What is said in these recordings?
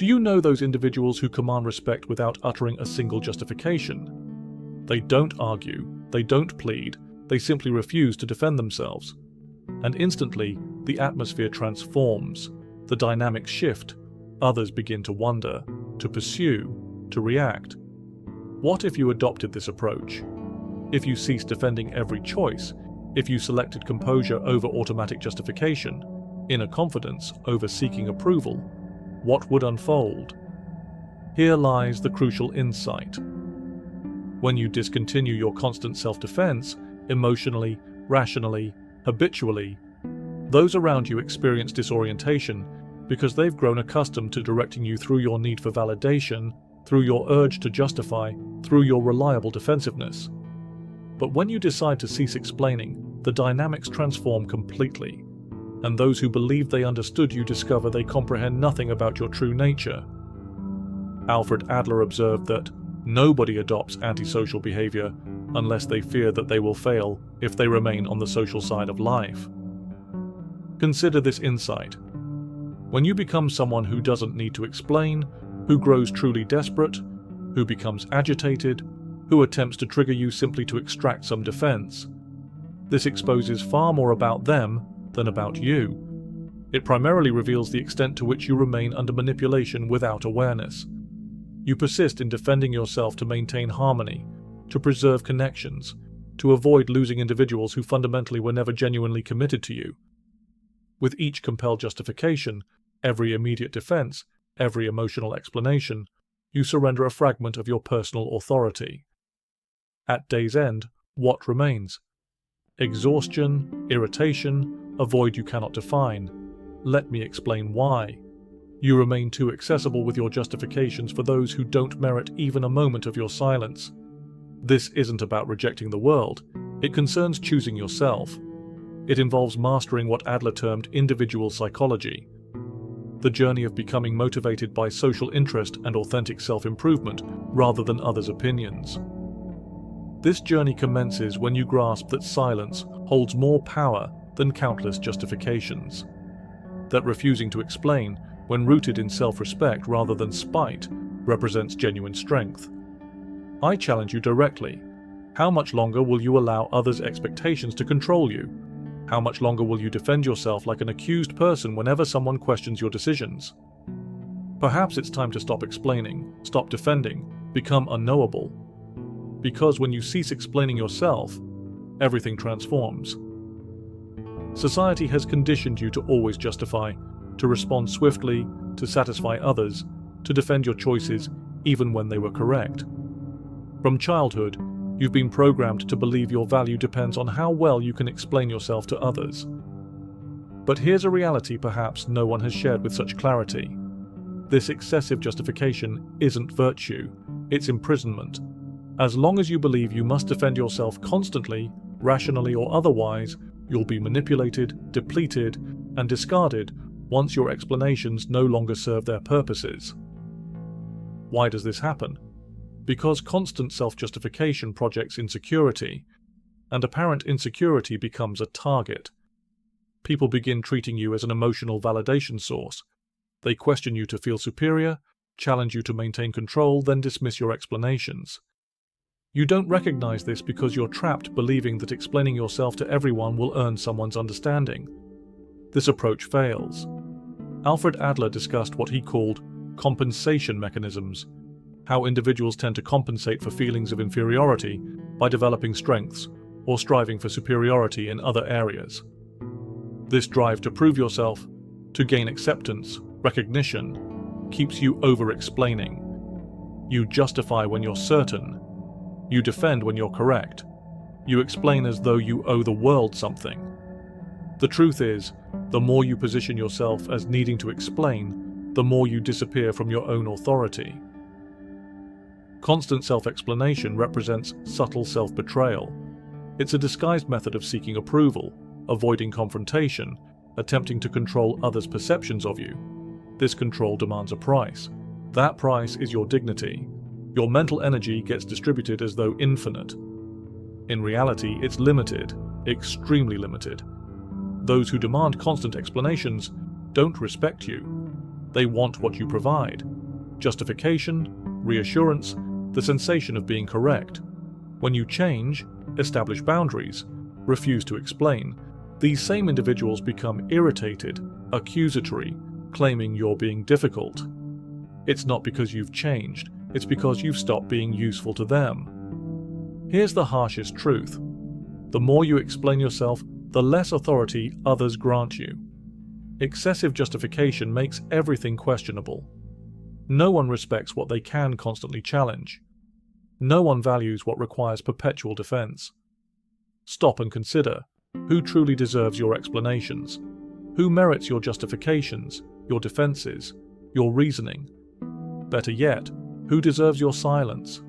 Do you know those individuals who command respect without uttering a single justification? They don't argue, they don't plead, they simply refuse to defend themselves. And instantly, the atmosphere transforms, the dynamics shift, others begin to wonder, to pursue, to react. What if you adopted this approach? If you ceased defending every choice, if you selected composure over automatic justification, inner confidence over seeking approval, what would unfold? Here lies the crucial insight. When you discontinue your constant self-defense, emotionally, rationally, habitually, those around you experience disorientation because they've grown accustomed to directing you through your need for validation, through your urge to justify, through your reliable defensiveness. But when you decide to cease explaining, the dynamics transform completely, and those who believed they understood you discover they comprehend nothing about your true nature. Alfred Adler observed that nobody adopts antisocial behavior unless they fear that they will fail if they remain on the social side of life. Consider this insight. When you become someone who doesn't need to explain, who grows truly desperate, who becomes agitated, who attempts to trigger you simply to extract some defense, this exposes far more about them than about you. It primarily reveals the extent to which you remain under manipulation without awareness. You persist in defending yourself to maintain harmony, to preserve connections, to avoid losing individuals who fundamentally were never genuinely committed to you. With each compelled justification, every immediate defense, every emotional explanation, you surrender a fragment of your personal authority. At day's end, what remains? Exhaustion, irritation, a void you cannot define. Let me explain why. You remain too accessible with your justifications for those who don't merit even a moment of your silence. This isn't about rejecting the world. It concerns choosing yourself. It involves mastering what Adler termed individual psychology, the journey of becoming motivated by social interest and authentic self-improvement rather than others' opinions. This journey commences when you grasp that silence holds more power than countless justifications, that refusing to explain, when rooted in self-respect rather than spite, represents genuine strength. I challenge you directly. How much longer will you allow others' expectations to control you? How much longer will you defend yourself like an accused person whenever someone questions your decisions? Perhaps it's time to stop explaining, stop defending, become unknowable. Because when you cease explaining yourself, everything transforms. Society has conditioned you to always justify, to respond swiftly, to satisfy others, to defend your choices even when they were correct. From childhood, you've been programmed to believe your value depends on how well you can explain yourself to others. But here's a reality perhaps no one has shared with such clarity. This excessive justification isn't virtue, it's imprisonment. As long as you believe you must defend yourself constantly, rationally or otherwise, you'll be manipulated, depleted, and discarded once your explanations no longer serve their purposes. Why does this happen? Because constant self-justification projects insecurity, and apparent insecurity becomes a target. People begin treating you as an emotional validation source. They question you to feel superior, challenge you to maintain control, then dismiss your explanations. You don't recognize this because you're trapped believing that explaining yourself to everyone will earn someone's understanding. This approach fails. Alfred Adler discussed what he called compensation mechanisms, how individuals tend to compensate for feelings of inferiority by developing strengths or striving for superiority in other areas. This drive to prove yourself, to gain acceptance, recognition, keeps you over-explaining. You justify when you're certain. You defend when you're correct. You explain as though you owe the world something. The truth is, the more you position yourself as needing to explain, the more you disappear from your own authority. Constant self-explanation represents subtle self-betrayal. It's a disguised method of seeking approval, avoiding confrontation, attempting to control others' perceptions of you. This control demands a price. That price is your dignity. Your mental energy gets distributed as though infinite. In reality, it's limited, extremely limited. Those who demand constant explanations don't respect you. They want what you provide: justification, reassurance, the sensation of being correct. When you change, establish boundaries, refuse to explain, these same individuals become irritated, accusatory, claiming you're being difficult. It's not because you've changed, it's because you've stopped being useful to them. Here's the harshest truth. The more you explain yourself, the less authority others grant you. Excessive justification makes everything questionable. No one respects what they can constantly challenge. No one values what requires perpetual defense. Stop and consider. Who truly deserves your explanations? Who merits your justifications, your defenses, your reasoning? Better yet, who deserves your silence?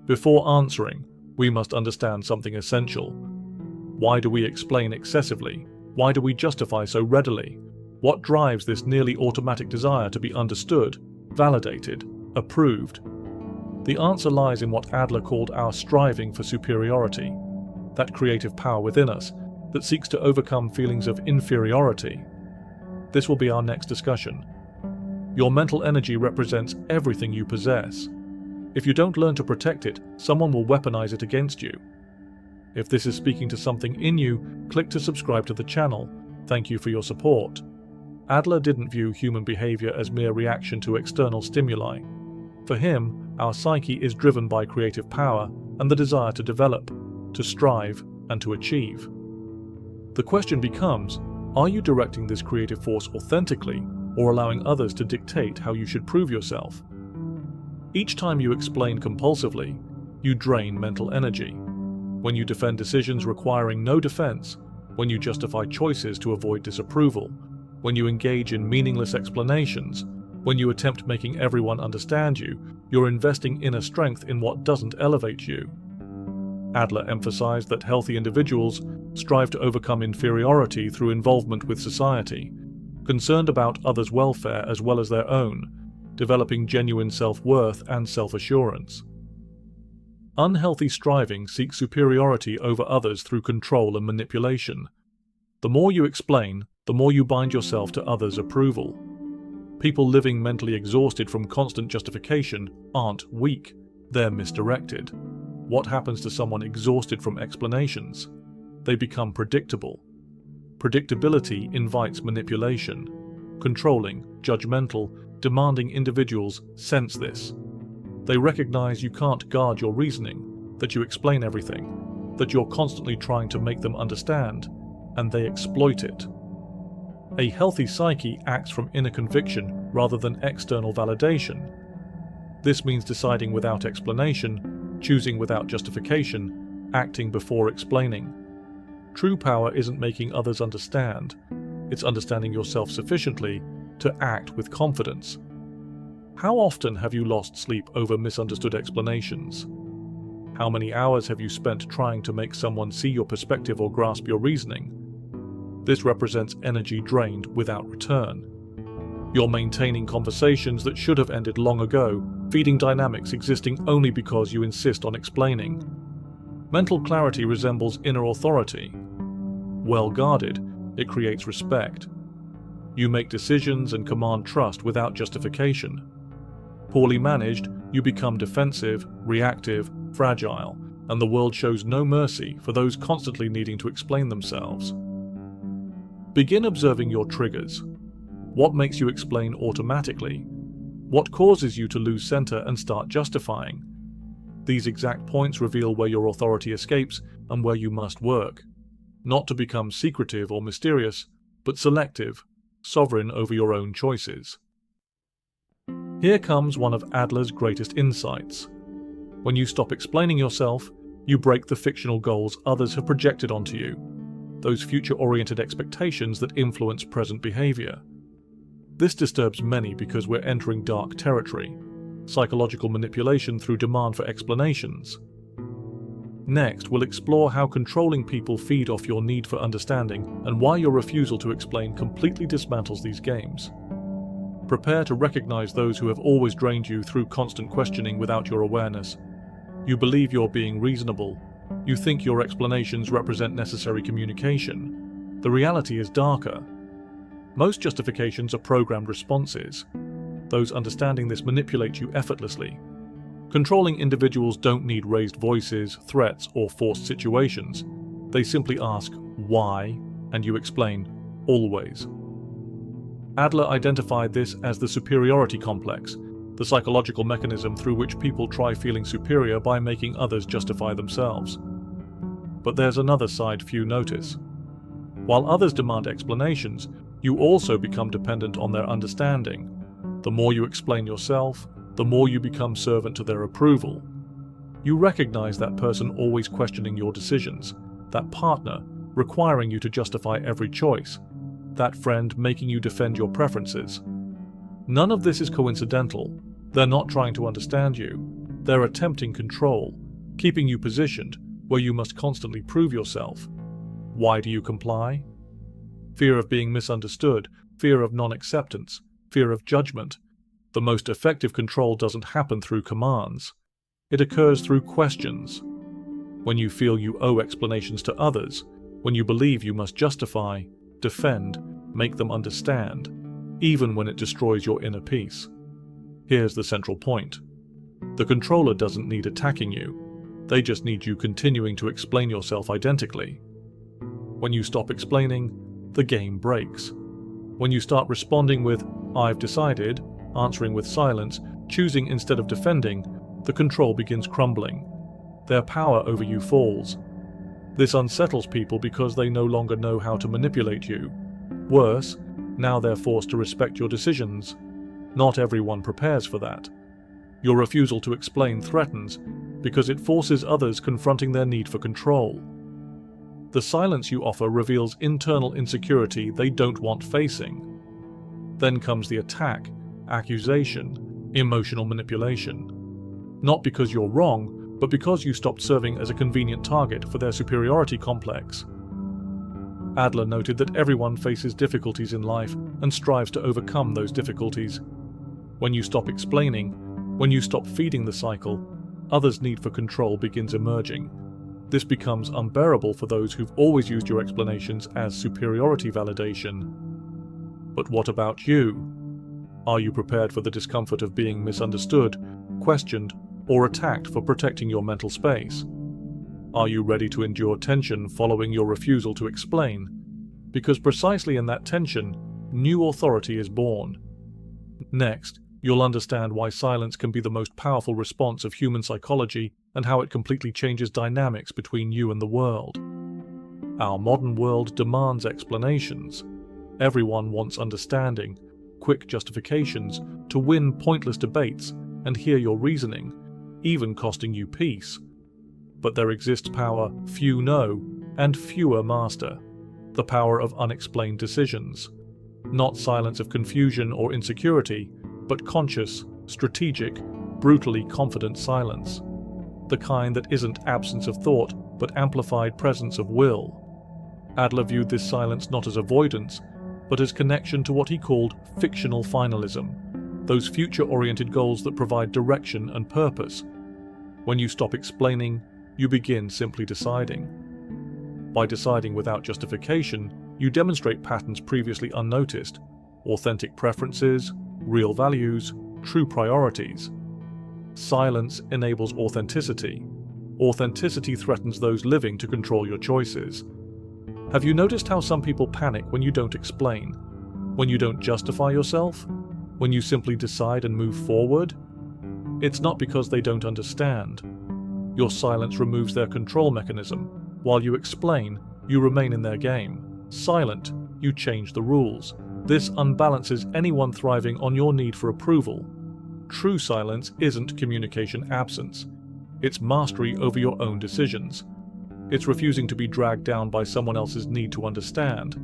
Before answering, we must understand something essential. Why do we explain excessively? Why do we justify so readily? What drives this nearly automatic desire to be understood, validated, approved? The answer lies in what Adler called our striving for superiority, that creative power within us that seeks to overcome feelings of inferiority. This will be our next discussion. Your mental energy represents everything you possess. If you don't learn to protect it, someone will weaponize it against you. If this is speaking to something in you, click to subscribe to the channel. Thank you for your support. Adler didn't view human behavior as mere reaction to external stimuli. For him, our psyche is driven by creative power and the desire to develop, to strive, and to achieve. The question becomes, are you directing this creative force authentically, or allowing others to dictate how you should prove yourself? Each time you explain compulsively, you drain mental energy. When you defend decisions requiring no defense, when you justify choices to avoid disapproval, when you engage in meaningless explanations, when you attempt making everyone understand you, you're investing inner strength in what doesn't elevate you. Adler emphasized that healthy individuals strive to overcome inferiority through involvement with society, concerned about others' welfare as well as their own, developing genuine self-worth and self-assurance. Unhealthy striving seeks superiority over others through control and manipulation. The more you explain, the more you bind yourself to others' approval. People living mentally exhausted from constant justification aren't weak, they're misdirected. What happens to someone exhausted from explanations? They become predictable. Predictability invites manipulation. Controlling, judgmental, demanding individuals sense this. They recognize you can't guard your reasoning, that you explain everything, that you're constantly trying to make them understand, and they exploit it. A healthy psyche acts from inner conviction rather than external validation. This means deciding without explanation, choosing without justification, acting before explaining. True power isn't making others understand, it's understanding yourself sufficiently to act with confidence. How often have you lost sleep over misunderstood explanations? How many hours have you spent trying to make someone see your perspective or grasp your reasoning? This represents energy drained without return. You're maintaining conversations that should have ended long ago, feeding dynamics existing only because you insist on explaining. Mental clarity resembles inner authority. Well guarded, it creates respect. You make decisions and command trust without justification. Poorly managed, you become defensive, reactive, fragile, and the world shows no mercy for those constantly needing to explain themselves. Begin observing your triggers. What makes you explain automatically? What causes you to lose center and start justifying? These exact points reveal where your authority escapes and where you must work. Not to become secretive or mysterious, but selective, sovereign over your own choices. Here comes one of Adler's greatest insights. When you stop explaining yourself, you break the fictional goals others have projected onto you, those future-oriented expectations that influence present behavior. This disturbs many because we're entering dark territory, psychological manipulation through demand for explanations. Next, we'll explore how controlling people feed off your need for understanding and why your refusal to explain completely dismantles these games. Prepare to recognize those who have always drained you through constant questioning without your awareness. You believe you're being reasonable. You think your explanations represent necessary communication. The reality is darker. Most justifications are programmed responses. Those understanding this manipulate you effortlessly. Controlling individuals don't need raised voices, threats, or forced situations. They simply ask, why? And you explain, always. Adler identified this as the superiority complex, the psychological mechanism through which people try feeling superior by making others justify themselves. But there's another side few notice. While others demand explanations, you also become dependent on their understanding. The more you explain yourself, the more you become servant to their approval. You recognize that person always questioning your decisions, that partner requiring you to justify every choice, that friend making you defend your preferences. None of this is coincidental. They're not trying to understand you. They're attempting control, keeping you positioned where you must constantly prove yourself. Why do you comply? Fear of being misunderstood, fear of non-acceptance, fear of judgment. The most effective control doesn't happen through commands. It occurs through questions. When you feel you owe explanations to others, when you believe you must justify, defend, make them understand, even when it destroys your inner peace. Here's the central point. The controller doesn't need attacking you. They just need you continuing to explain yourself identically. When you stop explaining, the game breaks. When you start responding with, "I've decided," answering with silence, choosing instead of defending, the control begins crumbling. Their power over you falls. This unsettles people because they no longer know how to manipulate you. Worse, now they're forced to respect your decisions. Not everyone prepares for that. Your refusal to explain threatens because it forces others confronting their need for control. The silence you offer reveals internal insecurity they don't want facing. Then comes the attack, accusation, emotional manipulation. Not because you're wrong, but because you stopped serving as a convenient target for their superiority complex. Adler noted that everyone faces difficulties in life and strives to overcome those difficulties. When you stop explaining, when you stop feeding the cycle, others' need for control begins emerging. This becomes unbearable for those who've always used your explanations as superiority validation. But what about you? Are you prepared for the discomfort of being misunderstood, questioned, or attacked for protecting your mental space? Are you ready to endure tension following your refusal to explain? Because precisely in that tension, new authority is born. Next, you'll understand why silence can be the most powerful response of human psychology and how it completely changes dynamics between you and the world. Our modern world demands explanations. Everyone wants understanding, quick justifications, to win pointless debates and hear your reasoning, even costing you peace. But there exists power few know and fewer master, the power of unexplained decisions. Not silence of confusion or insecurity, but conscious, strategic, brutally confident silence. The kind that isn't absence of thought, but amplified presence of will. Adler viewed this silence not as avoidance, but as connection to what he called fictional finalism, those future-oriented goals that provide direction and purpose. When you stop explaining, you begin simply deciding. By deciding without justification, you demonstrate patterns previously unnoticed, authentic preferences, real values, true priorities. Silence enables authenticity. Authenticity threatens those living to control your choices. Have you noticed how some people panic when you don't explain? When you don't justify yourself? When you simply decide and move forward? It's not because they don't understand. Your silence removes their control mechanism. While you explain, you remain in their game. Silent, you change the rules. This unbalances anyone thriving on your need for approval. True silence isn't communication absence. It's mastery over your own decisions. It's refusing to be dragged down by someone else's need to understand.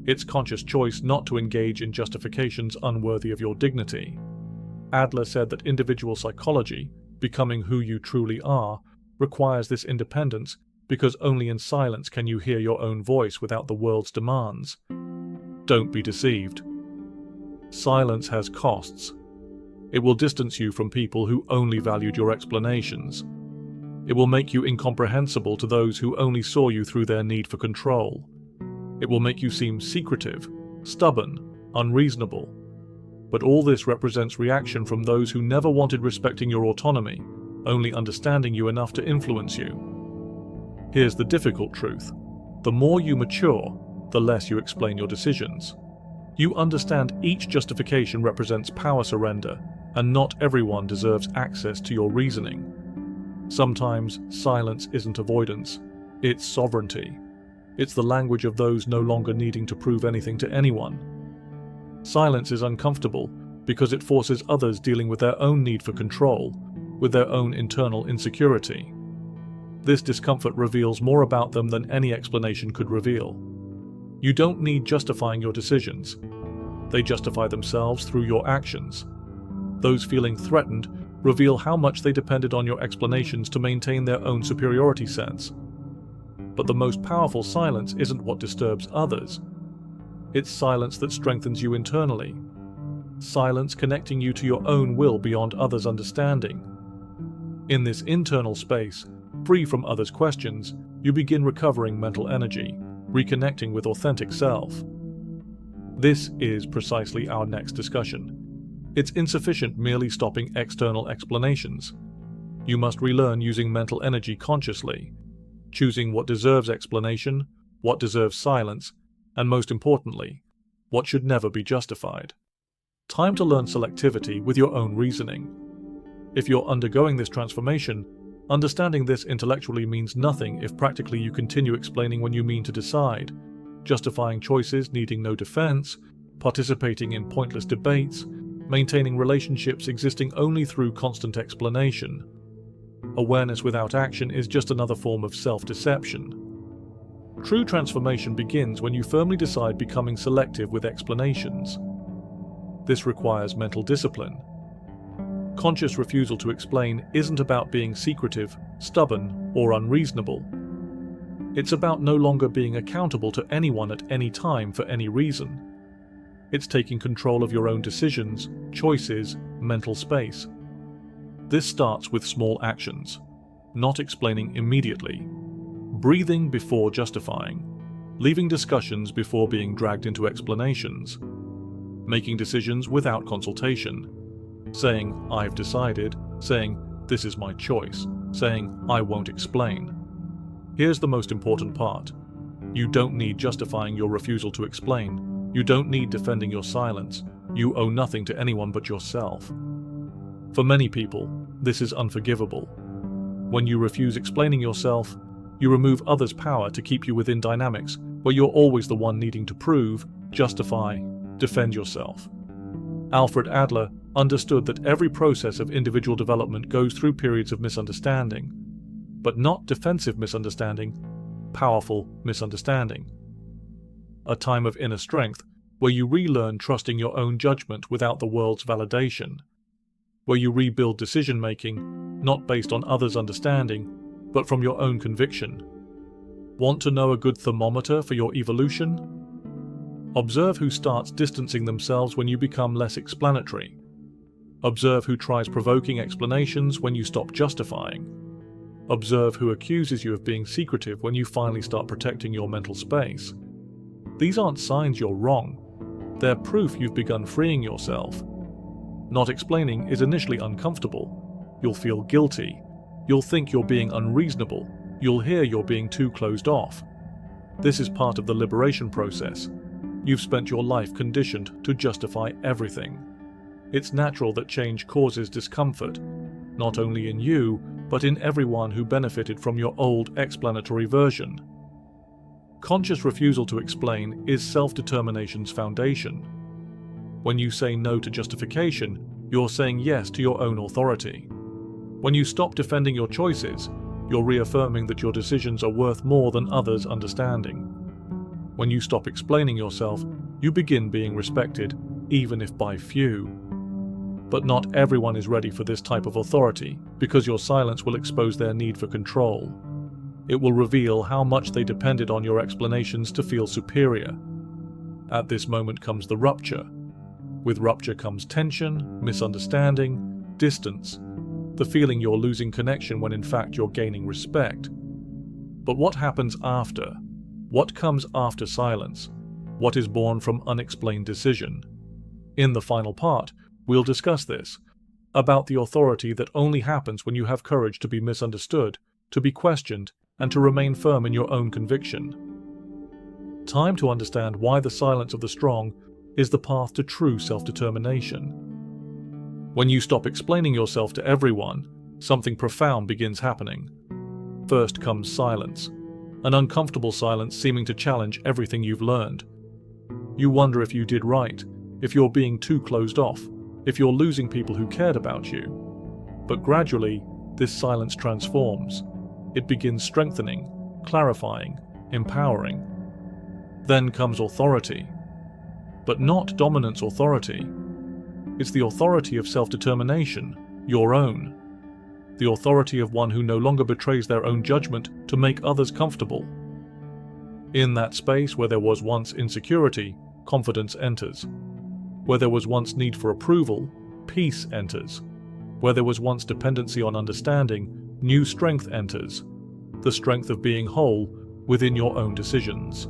It's conscious choice not to engage in justifications unworthy of your dignity. Adler said that individual psychology, becoming who you truly are, requires this independence because only in silence can you hear your own voice without the world's demands. Don't be deceived. Silence has costs. It will distance you from people who only valued your explanations. It will make you incomprehensible to those who only saw you through their need for control. It will make you seem secretive, stubborn, unreasonable. But all this represents reaction from those who never wanted respecting your autonomy, only understanding you enough to influence you. Here's the difficult truth. The more you mature, the less you explain your decisions. You understand each justification represents power surrender, and not everyone deserves access to your reasoning. Sometimes silence isn't avoidance, it's sovereignty. It's the language of those no longer needing to prove anything to anyone. Silence is uncomfortable because it forces others dealing with their own need for control, with their own internal insecurity. This discomfort reveals more about them than any explanation could reveal. You don't need justifying your decisions. They justify themselves through your actions. Those feeling threatened reveal how much they depended on your explanations to maintain their own superiority sense. But the most powerful silence isn't what disturbs others. It's silence that strengthens you internally. Silence connecting you to your own will beyond others' understanding. In this internal space, free from others' questions, you begin recovering mental energy, reconnecting with authentic self. This is precisely our next discussion. It's insufficient merely stopping external explanations. You must relearn using mental energy consciously, choosing what deserves explanation, what deserves silence, and most importantly, what should never be justified. Time to learn selectivity with your own reasoning. If you're undergoing this transformation, understanding this intellectually means nothing if practically you continue explaining when you mean to decide, justifying choices needing no defense, participating in pointless debates, maintaining relationships existing only through constant explanation. Awareness without action is just another form of self-deception. True transformation begins when you firmly decide becoming selective with explanations. This requires mental discipline. Conscious refusal to explain isn't about being secretive, stubborn, or unreasonable. It's about no longer being accountable to anyone at any time for any reason. It's taking control of your own decisions, choices, mental space. This starts with small actions, not explaining immediately, breathing before justifying, leaving discussions before being dragged into explanations, making decisions without consultation, saying, "I've decided," saying, "This is my choice," saying, "I won't explain." Here's the most important part. You don't need justifying your refusal to explain. You don't need defending your silence. You owe nothing to anyone but yourself. For many people, this is unforgivable. When you refuse explaining yourself, you remove others' power to keep you within dynamics where you're always the one needing to prove, justify, defend yourself. Alfred Adler understood that every process of individual development goes through periods of misunderstanding, but not defensive misunderstanding, powerful misunderstanding. A time of inner strength where you relearn trusting your own judgment without the world's validation, where you rebuild decision-making not based on others' understanding, but from your own conviction. Want to know a good thermometer for your evolution? Observe who starts distancing themselves when you become less explanatory. Observe who tries provoking explanations when you stop justifying. Observe who accuses you of being secretive when you finally start protecting your mental space. These aren't signs you're wrong. They're proof you've begun freeing yourself. Not explaining is initially uncomfortable. You'll feel guilty. You'll think you're being unreasonable. You'll hear you're being too closed off. This is part of the liberation process. You've spent your life conditioned to justify everything. It's natural that change causes discomfort, not only in you, but in everyone who benefited from your old explanatory version. Conscious refusal to explain is self-determination's foundation. When you say no to justification, you're saying yes to your own authority. When you stop defending your choices, you're reaffirming that your decisions are worth more than others' understanding. When you stop explaining yourself, you begin being respected, even if by few. But not everyone is ready for this type of authority, because your silence will expose their need for control. It will reveal how much they depended on your explanations to feel superior. At this moment comes the rupture. With rupture comes tension, misunderstanding, distance, the feeling you're losing connection when in fact you're gaining respect. But what happens after? What comes after silence? what is born from unexplained decision. In the final part, we'll discuss this, about the authority that only happens when you have courage to be misunderstood, to be questioned, and to remain firm in your own conviction. Time to understand why the silence of the strong is the path to true self-determination. When you stop explaining yourself to everyone, something profound begins happening. First comes silence, an uncomfortable silence seeming to challenge everything you've learned. You wonder if you did right, if you're being too closed off, if you're losing people who cared about you. But gradually, this silence transforms. It begins strengthening, clarifying, empowering. Then comes authority. But not dominance authority. It's the authority of self-determination, your own. The authority of one who no longer betrays their own judgment to make others comfortable. In that space where there was once insecurity, confidence enters. Where there was once need for approval, peace enters. Where there was once dependency on understanding, new strength enters. The strength of being whole within your own decisions.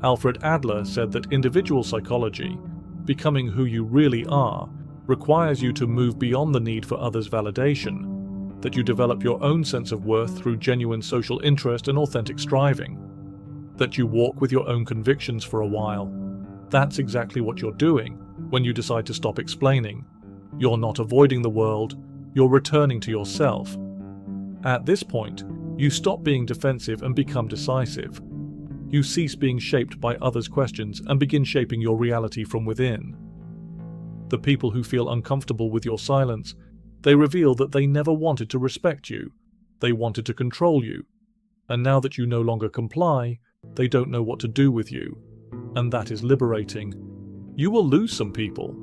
Alfred Adler said that individual psychology, becoming who you really are, requires you to move beyond the need for others' validation, that you develop your own sense of worth through genuine social interest and authentic striving, that you walk with your own convictions for a while. That's exactly what you're doing when you decide to stop explaining. You're not avoiding the world, you're returning to yourself. At this point, you stop being defensive and become decisive. You cease being shaped by others' questions and begin shaping your reality from within. The people who feel uncomfortable with your silence, they reveal that they never wanted to respect you. They wanted to control you. And now that you no longer comply, they don't know what to do with you. And that is liberating. You will lose some people,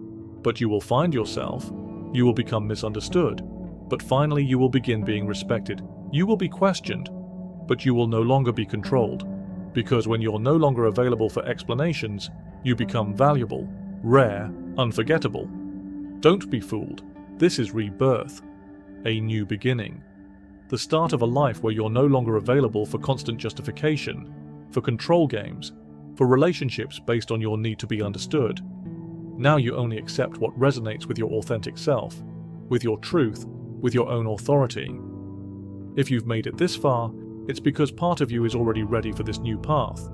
but you will find yourself. You will become misunderstood, but finally you will begin being respected. You will be questioned, but you will no longer be controlled. Because when you're no longer available for explanations, you become valuable, rare, unforgettable. Don't be fooled. This is rebirth, a new beginning. The start of a life where you're no longer available for constant justification, for control games, for relationships based on your need to be understood. Now you only accept what resonates with your authentic self, with your truth, with your own authority. If you've made it this far, it's because part of you is already ready for this new path.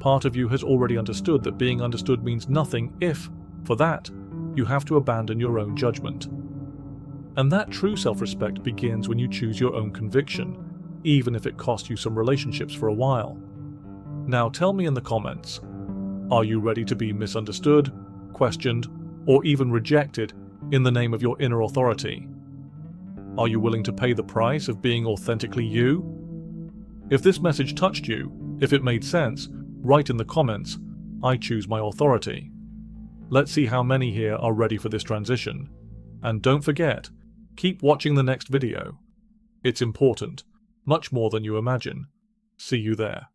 Part of you has already understood that being understood means nothing if, for that, you have to abandon your own judgment. And that true self-respect begins when you choose your own conviction, even if it costs you some relationships for a while. Now tell me in the comments, are you ready to be misunderstood, questioned, or even rejected in the name of your inner authority? Are you willing to pay the price of being authentically you? If this message touched you, if it made sense, write in the comments, I choose my authority. Let's see how many here are ready for this transition. And don't forget, keep watching the next video. It's important, much more than you imagine. See you there.